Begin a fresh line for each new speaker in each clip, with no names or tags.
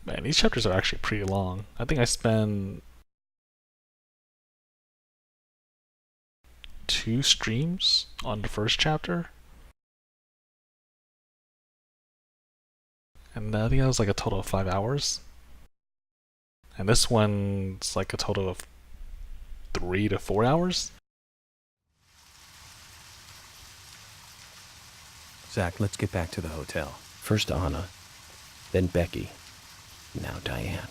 Man, these chapters are actually pretty long. I think I spent 2 streams on the first chapter. And I think that was like a total of 5 hours. And this one's like a total of 3 to 4 hours.
Zach, let's get back to the hotel. First Anna, then Becky, now Diane.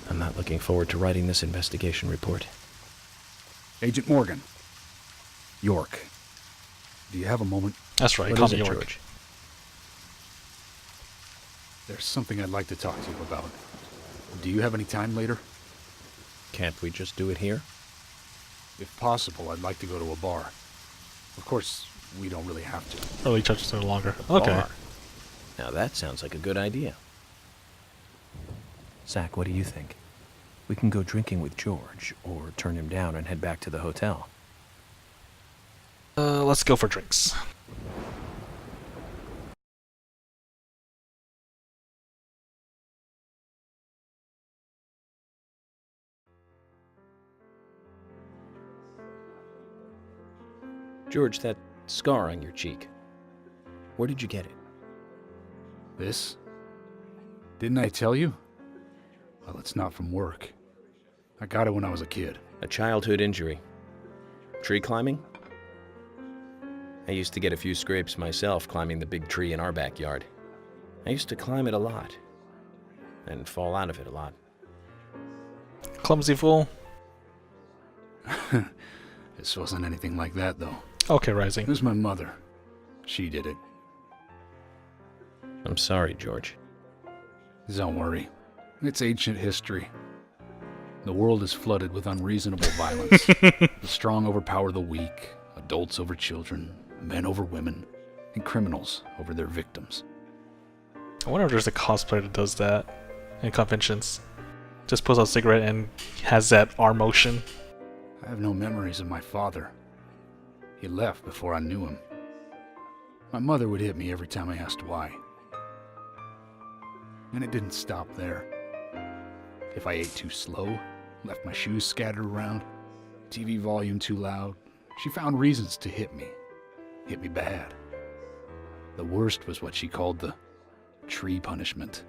I'm not looking forward to writing this investigation report.
Agent Morgan. York. Do you have a moment?
That's right,
What
call
is
me
it,
York.
George?
There's something I'd like to talk to you about. Do you have any time later?
Can't we just do it here?
If possible, I'd like to go to a bar. Of course, we don't really have to.
Early chapters are longer. Okay.
Bar. Now that sounds like a good idea. Zach, what do you think? We can go drinking with George, or turn him down and head back to the hotel.
Let's go for drinks.
George, that scar on your cheek. Where did you get it?
This? Didn't I tell you? Well, it's not from work. I got it when I was a kid.
A childhood injury. Tree climbing? I used to get a few scrapes myself climbing the big tree in our backyard. I used to climb it a lot. And fall out of it a lot.
Clumsy fool.
This wasn't anything like that, though.
Okay,
It
Rising.
was my mother. She did it.
I'm sorry, George.
Don't worry. It's ancient history. The world is flooded with unreasonable violence. The strong overpower the weak, adults over children, men over women, and criminals over their victims.
I wonder if there's a cosplayer that does that in conventions. Just pulls out a cigarette and has that arm motion.
I have no memories of my father. He left before I knew him. My mother would hit me every time I asked why. And it didn't stop there. If I ate too slow, left my shoes scattered around, TV volume too loud, she found reasons to hit me. Hit me bad. The worst was what she called the tree punishment.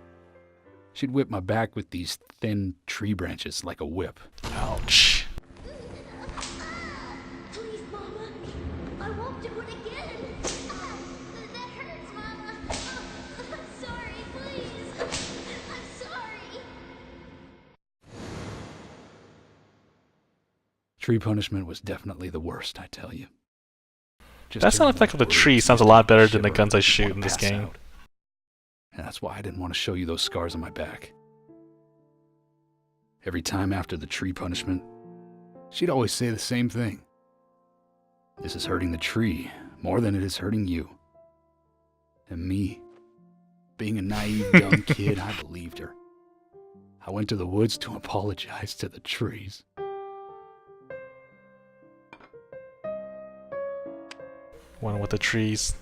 She'd whip my back with these thin tree branches like a whip.
Ouch.
Please, Mama. I won't do it again. That hurts, Mama. I'm sorry, please. I'm sorry.
Tree punishment was definitely the worst, I tell you. Just
That sound
hearing
effect of the
those
tree
words
sounds a
makes
lot
me
better than the
shiver
guns I
and
shoot
wanna
in this
pass
game.
out. And that's why I didn't want to show you those scars on my back. Every time after the tree punishment, she'd always say the same thing. This is hurting the tree more than it is hurting you. And me, being a naive young kid, I believed her. I went to the woods to apologize to the trees.
One with the trees.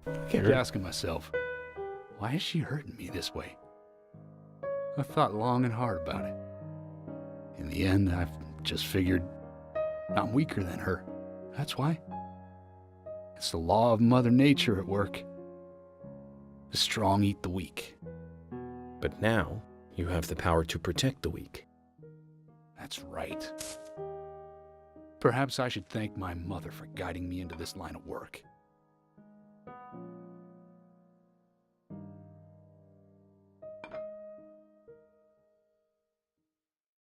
I kept asking myself, why is she hurting me this way? I thought long and hard about it. In the end, I've just figured I'm weaker than her. That's why. It's the law of Mother Nature at work. The strong eat the weak.
But now, you have the power to protect the weak.
That's right. Perhaps I should thank my mother for guiding me into this line of work.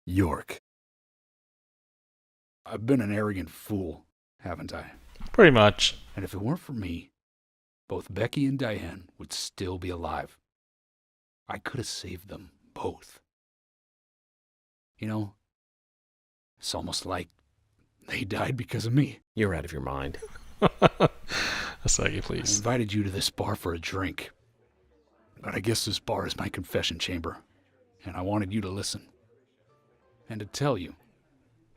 York. I've been an arrogant fool, haven't I?
Pretty much.
And if it weren't for me, both Becky and Diane would still be alive. I could have saved them both. You know, it's almost like they died because of me.
You're out of your mind.
A second,
I
please.
invited you to this bar for a drink. But I guess this bar is my confession chamber, and I wanted you to listen. And to tell you,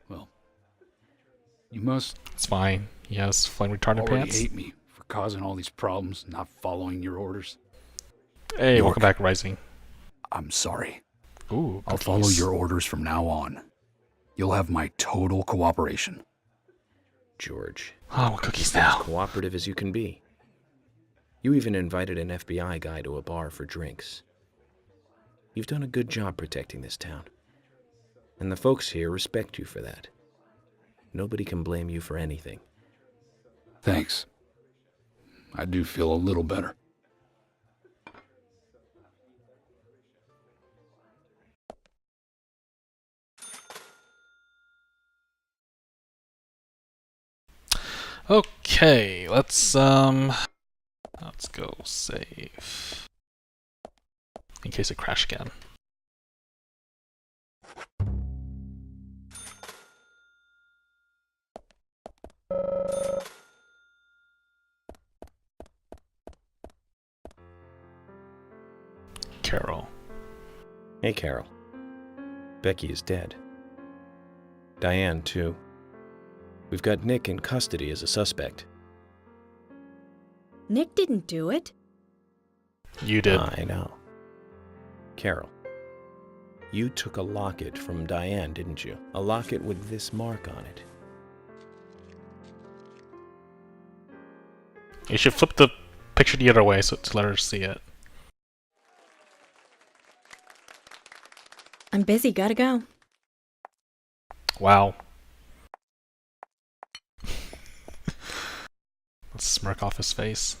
well, you must
It's fine. He has flame retardant
already
pants.
hate me for for causing all these problems, not following your orders.
Hey,
York.
welcome back, Rising.
I'm sorry.
Ooh,
I'll follow
cookies.
your orders from now on. You'll have my total cooperation.
George,
Oh, what cookies
you're as
now?
cooperative as you can be. You even invited an FBI guy to a bar for drinks. You've done a good job protecting this town. And the folks here respect you for that. Nobody can blame you for anything.
Thanks. I do feel a little better.
Okay, let's go save. In case it crashed again. Carol.
Hey, Carol. Becky is dead. Diane, too. We've got Nick in custody as a suspect.
Nick didn't do it.
You did.
I know. Carol, you took a locket from Diane, didn't you? A locket with this mark on it.
You should flip the picture the other way so to let her see it.
I'm busy, gotta go.
Wow. Let's smirk off his face.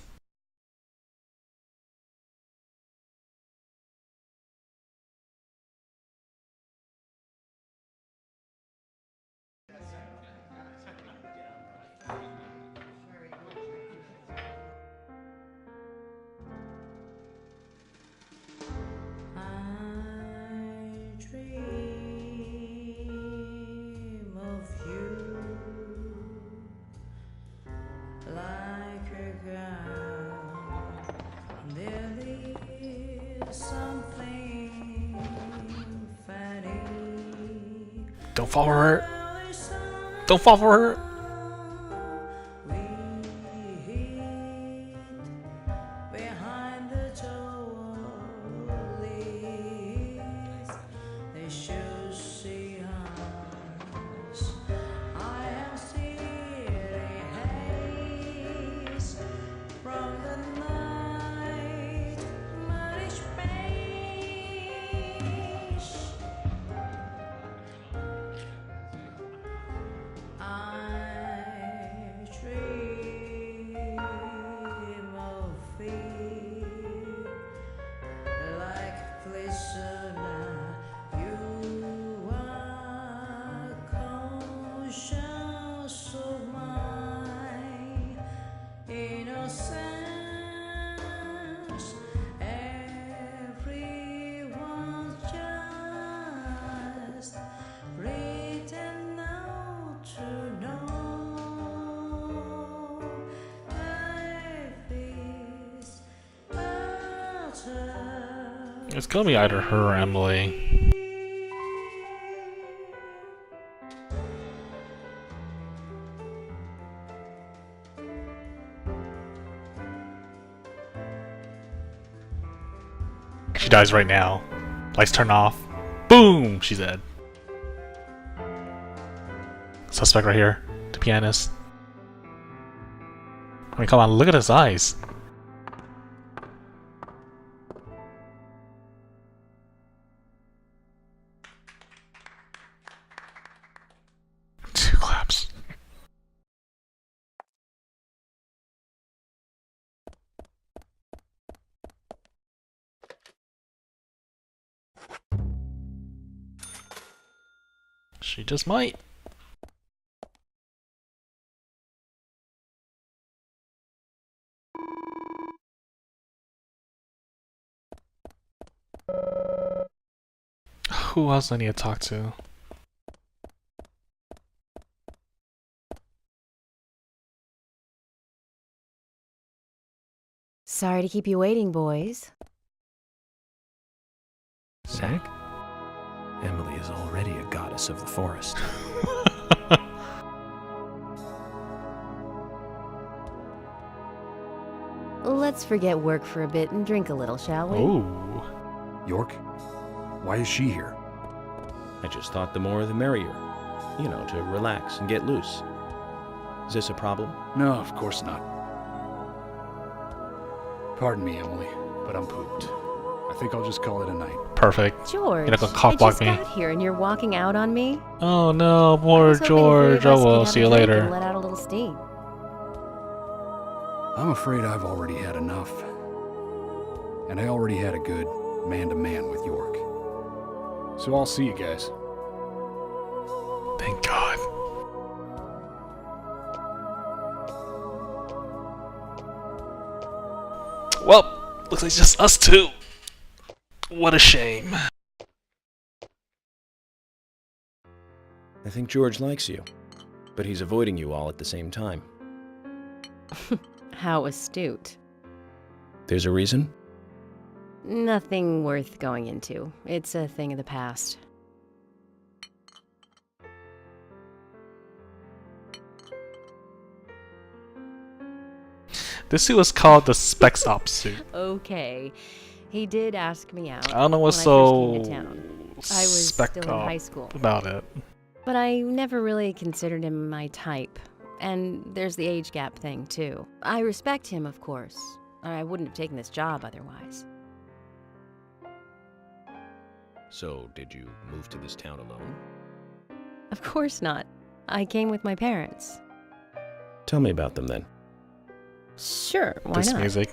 Don't fall for her. Don't fall for her. It's gonna be either her or Emily. She dies right now. Lights turn off. Boom! She's dead. Suspect right here. The pianist. I mean, come on, look at his eyes. Two claps. She just might. Who else I need to talk to?
Sorry to keep you waiting, boys.
Zach? Emily is already a goddess of the forest.
Let's forget work for a bit and drink a little, shall we?
Ooh.
York? Why is she here?
I just thought the more the merrier. You know, to relax and get loose. Is this a problem?
No, of course not. Pardon me, Emily, but I'm pooped. I think I'll just call it a night.
Perfect.
George,
You're not gonna cough block me.
I just got here and you're walking out on me?
Oh no,
I
poor
was hoping the three of
George.
us
Oh
could
well,
have
see
a
you
drink and
later.
let out a little steam.
I'm afraid I've already had enough. And I already had a good man-to-man with York. So I'll see you guys.
Thank God. Well, looks like it's just us two. What a shame.
I think George likes you, but he's avoiding you all at the same time.
How astute.
There's a reason?
Nothing worth going into. It's a thing of the past.
This suit was called the Specs Op suit.
Okay. He did ask me out.
I don't know what's
when
so
I first came to town. I was
spec
still in
op
high school.
about it.
But I never really considered him my type. And there's the age gap thing, too. I respect him, of course. I wouldn't have taken this job otherwise.
So, did you move to this town alone?
Of course not. I came with my parents.
Tell me about them then.
Sure, why
This
not?
music,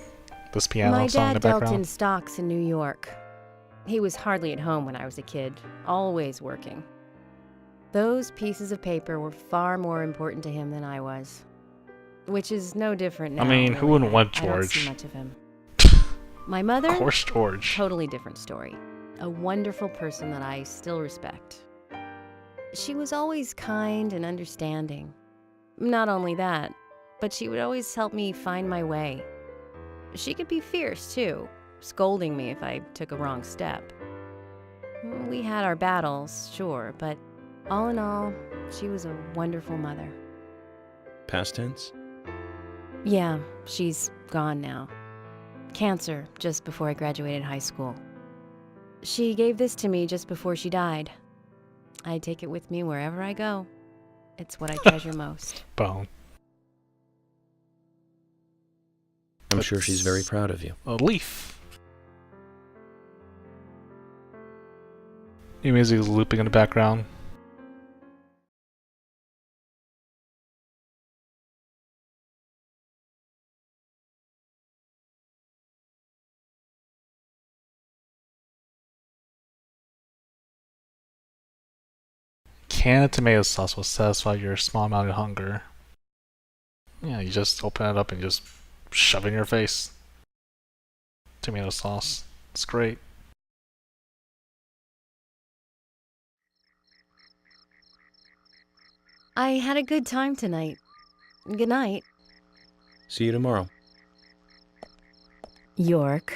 this piano
My
song in the
dad dealt in
background.
stocks in New York. He was hardly at home when I was a kid, always working. Those pieces of paper were far more important to him than I was. Which is no different now.
I mean, who
really.
wouldn't want
I don't see
George?
much of him. My mother?
Of course, George.
Totally different story. A wonderful person that I still respect. She was always kind and understanding. Not only that, but she would always help me find my way. She could be fierce, too, scolding me if I took a wrong step. We had our battles, sure, but all in all, she was a wonderful mother.
Past tense?
Yeah, she's gone now. Cancer, just before I graduated high school. She gave this to me just before she died. I take it with me wherever I go. It's what I treasure most.
Bone.
I'm sure she's very proud of you.
A leaf. New music is looping in the background. Can of tomato sauce will satisfy your small-mouthed hunger. Yeah, you just open it up and just shove it in your face. Tomato sauce. It's great.
I had a good time tonight. Good night,
See you tomorrow.
York.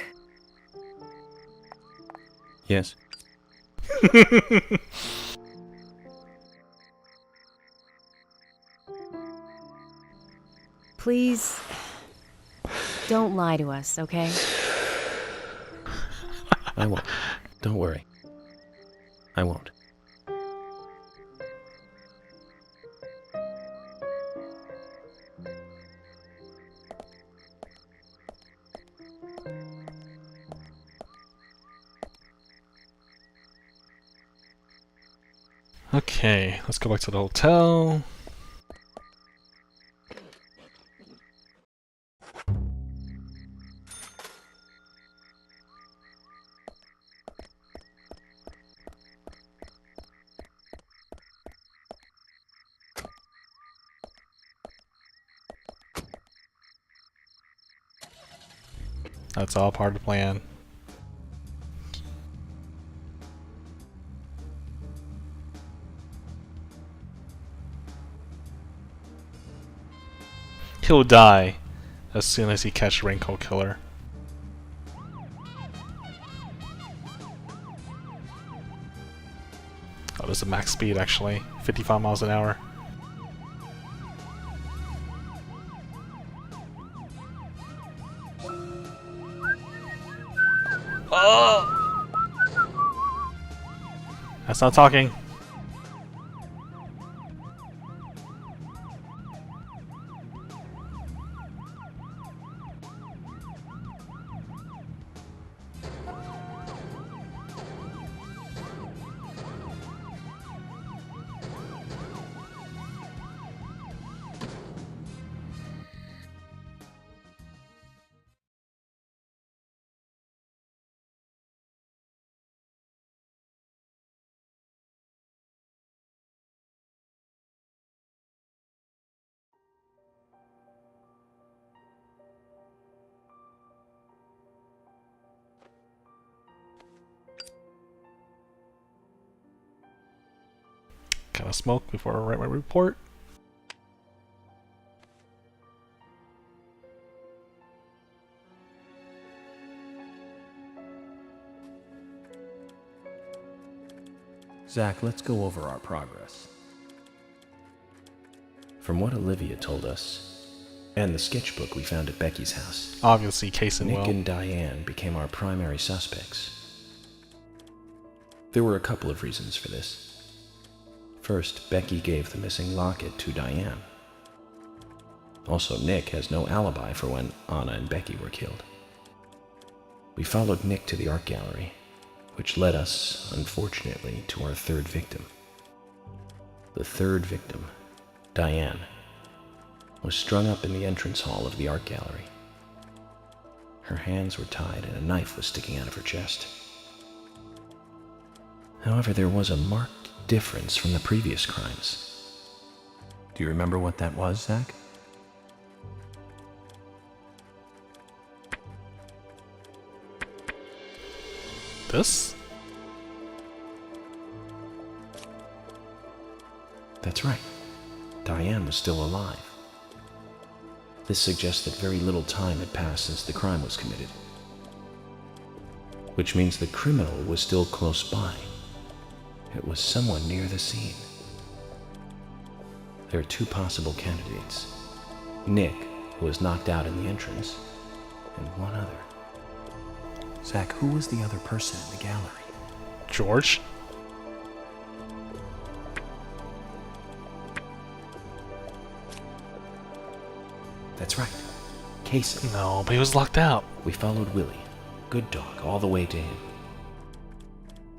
Yes.
Please, don't lie to us, okay?
I won't. Don't worry. I won't.
Okay, let's go back to the hotel. That's all part of the plan. He'll die as soon as he catches Raincoat Killer. Oh, there's a max speed actually. 55 miles an hour. Oh! That's not talking. Kind of smoke before I write my report.
Zach, let's go over our progress. From what Olivia told us, and the sketchbook we found at Becky's house,
Obviously, Case and
Nick
Will.
and Diane became our primary suspects. There were a couple of reasons for this. First, Becky gave the missing locket to Diane. Also, Nick has no alibi for when Anna and Becky were killed. We followed Nick to the art gallery, which led us, unfortunately, to our third victim. The third victim, Diane, was strung up in the entrance hall of the art gallery. Her hands were tied and a knife was sticking out of her chest. However, there was a marked difference from the previous crimes. Do you remember what that was, Zach?
This?
That's right. Diane was still alive. This suggests that very little time had passed since the crime was committed, which means the criminal was still close by. It was someone near the scene. There are two possible candidates. Nick, who was knocked out in the entrance, and one other. Zach, who was the other person in the gallery?
George?
That's right. Casey.
No, but he was locked out.
We followed Willie, good dog, all the way to him.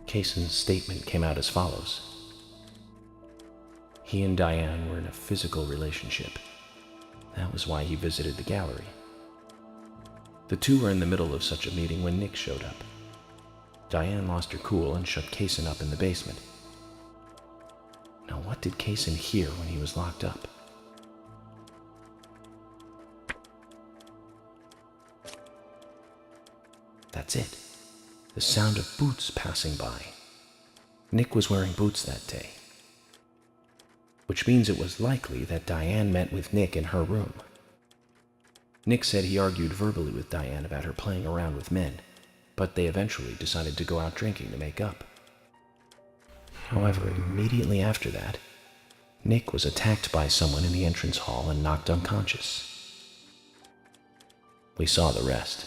Kaysen's statement came out as follows. He and Diane were in a physical relationship. That was why he visited the gallery. The two were in the middle of such a meeting when Nick showed up. Diane lost her cool and shut Kaysen up in the basement. Now, what did Kaysen hear when he was locked up? That's it. The sound of boots passing by. Nick was wearing boots that day, which means it was likely that Diane met with Nick in her room. Nick said he argued verbally with Diane about her playing around with men, but they eventually decided to go out drinking to make up. However, immediately after that, Nick was attacked by someone in the entrance hall and knocked unconscious. We saw the rest.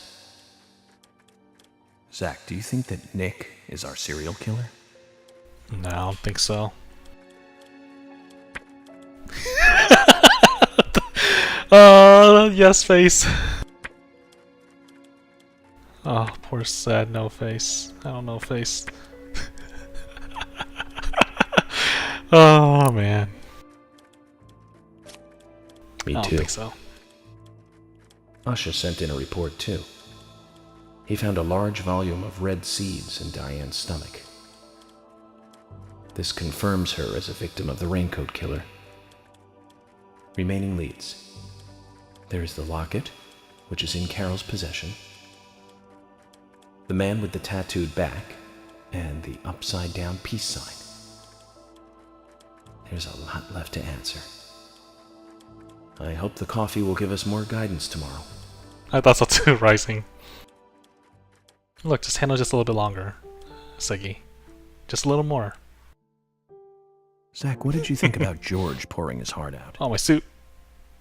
Zach, do you think that Nick is our serial killer?
No, I don't think so. Yes face. Oh, poor sad no face. I don't know face. Oh man.
Me
I don't
too.
think so.
Usha sent in a report too. He found a large volume of red seeds in Diane's stomach. This confirms her as a victim of the raincoat killer. Remaining leads. There is the locket, which is in Carol's possession, the man with the tattooed back, and the upside-down peace sign. There's a lot left to answer. I hope the coffee will give us more guidance tomorrow.
I thought so too, Rising. Look, just handle just a little bit longer, Siggy. Just a little more.
Zach, what did you think about George pouring his heart out?
Oh, my suit.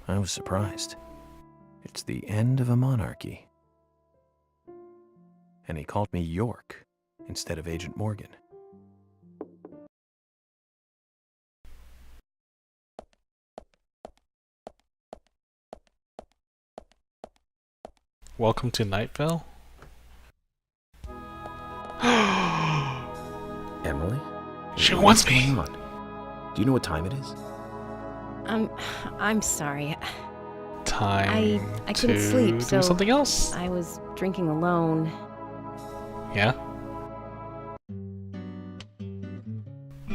I was surprised. It's the end of a monarchy. and he called me York instead of Agent Morgan.
Welcome to Night Vale?
Emily?
She
What's
wants me!
going on? Do you know what time it is?
I'm sorry.
Time
I
to
couldn't sleep,
do
so
something else.
I was drinking alone.
Yeah?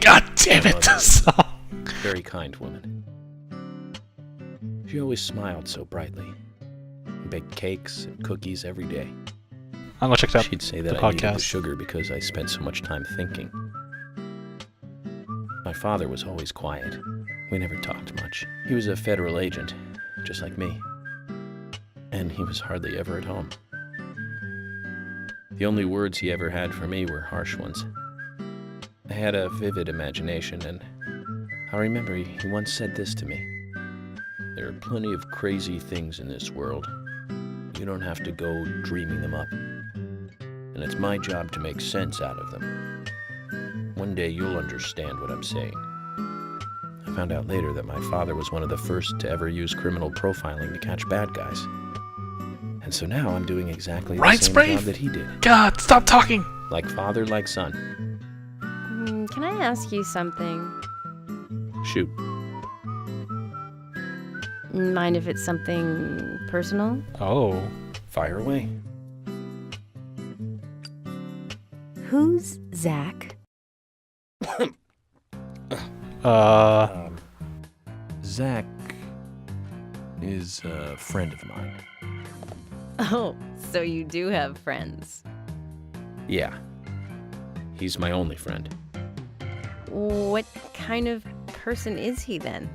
God damn it,
Mother.
this song!
Very kind woman. She always smiled so brightly. Baked cakes and cookies every day.
I'm gonna check that
She'd say
the
that I needed the
podcast.
sugar because I spent so much time thinking. My father was always quiet. We never talked much. He was a federal agent, just like me. And he was hardly ever at home. The only words he ever had for me were harsh ones. I had a vivid imagination, and I remember he once said this to me. There are plenty of crazy things in this world. You don't have to go dreaming them up. And it's my job to make sense out of them. One day you'll understand what I'm saying. I found out later that my father was one of the first to ever use criminal profiling to catch bad guys. And so now I'm doing exactly the
Right,
same
Sprave?
job that he did.
God, stop talking!
Like father, like son.
Can I ask you something?
Shoot.
Mind if it's something personal?
Oh.
Fire away.
Who's Zach?
Zach is a friend of mine.
Oh, so you do have friends.
Yeah. He's my only friend.
What kind of person is he then?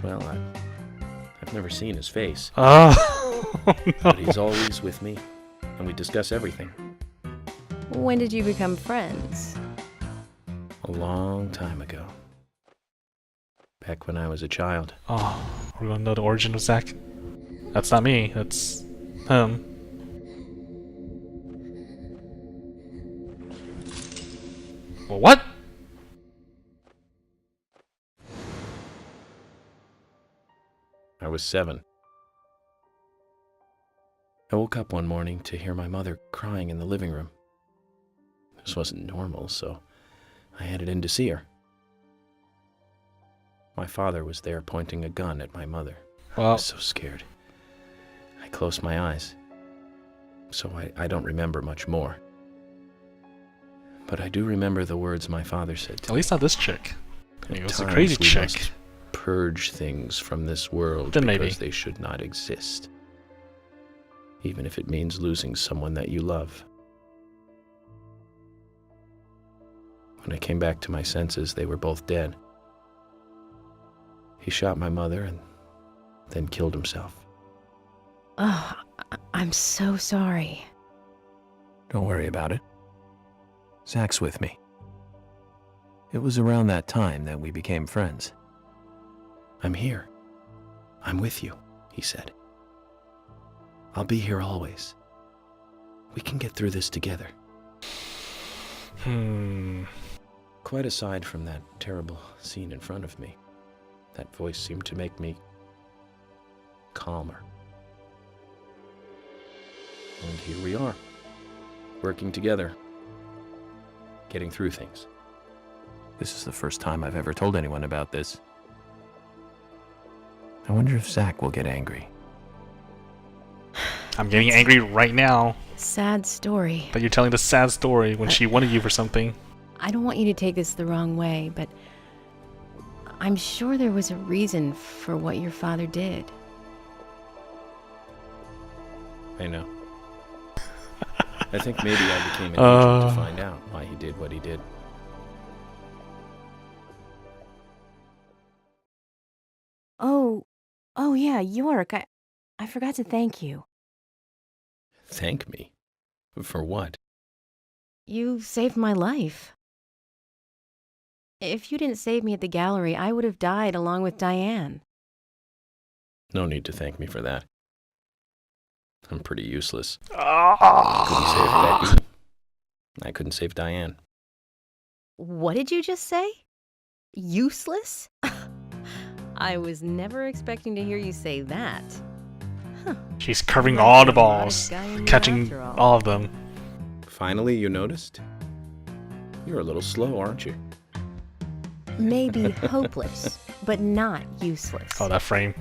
Well, I've never seen his face,
Oh, no.
but he's always with me, and we discuss everything.
When did you become friends?
A long time ago. Back when I was a child.
Oh, we're gonna know the origin of Zach? That's not me, that's him. Well, what?
I was 7. I woke up one morning to hear my mother crying in the living room. This wasn't normal, so I headed in to see her. My father was there pointing a gun at my mother. I
Well,
was so scared. I closed my eyes, so I don't remember much more. But I do remember the words my father said to
at
me.
least not this chick. I mean, it
At
was a
times
crazy
we
chick.
must purge things from this world
Then
because
maybe.
they should not exist. Even if it means losing someone that you love. When I came back to my senses, they were both dead. He shot my mother and then killed himself.
Oh, I'm so sorry.
Don't worry about it. Zach's with me. It was around that time that we became friends. I'm here. I'm with you, he said. I'll be here always. We can get through this together. Quite aside from that terrible scene in front of me, that voice seemed to make me calmer. And here we are, working together, getting through things. This is the first time I've ever told anyone about this. I wonder if Zach will get angry.
I'm getting angry right now
Sad story.
that you're telling this sad story when she wanted you for something.
I don't want you to take this the wrong way, but I'm sure there was a reason for what your father did.
I know. I think maybe I became an agent to find out why he did what he did.
Oh yeah, York, I forgot to thank you.
Thank me? For what?
You saved my life. If you didn't save me at the gallery, I would have died along with Diane.
No need to thank me for that. I'm pretty useless.
Ah!
Couldn't save Becky. I couldn't save Diane.
What did you just say? Useless? I was never expecting to hear you say that.
She's curving
Might
all
be
the
the modest
balls,
guy in you
catching
after all.
all of them.
Finally, you noticed? You're a little slow, aren't you?
Maybe hopeless, but not useless.
Oh, that frame.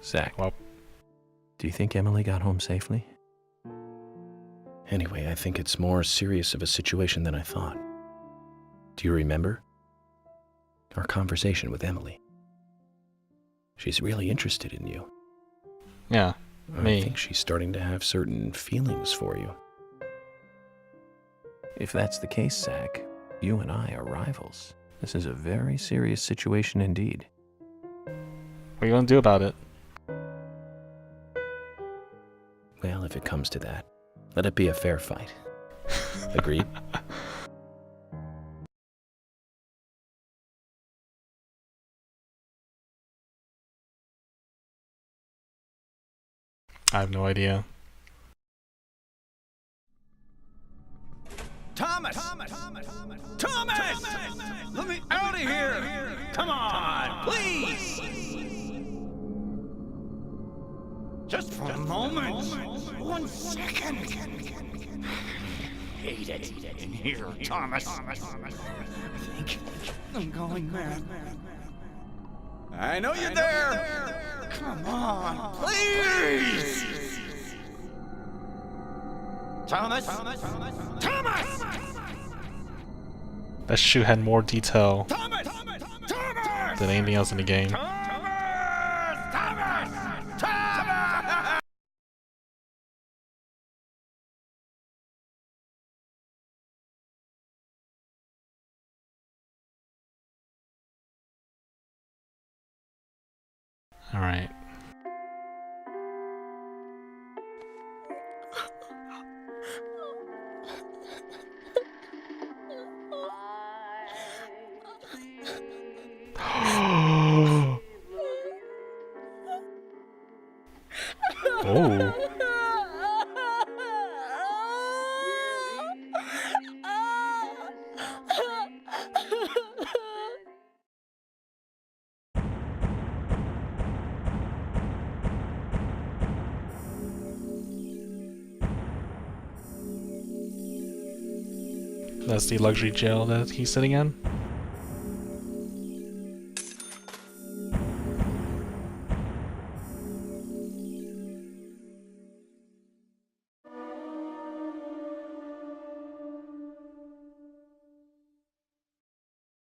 Zach,
Well,
do you think Emily got home safely? Anyway, I think it's more serious of a situation than I thought. Do you remember our conversation with Emily? She's really interested in you.
yeah,
I
me.
think she's starting to have certain feelings for you. If that's the case, Zach, you and I are rivals. This is a very serious situation indeed.
What are you gonna do about it?
Well, if it comes to that, let it be a fair fight. Agreed?
I have no idea.
Thomas! Let me out of here! Come on, please! Just for a moment. 1 second. Hate it in here, Thomas. I think I'm going mad. I know you're there. Come on, please! Thomas!
That shoe had more detail
Thomas!
than anything else in the game. Alright. Oh. That's the luxury jail that he's sitting in?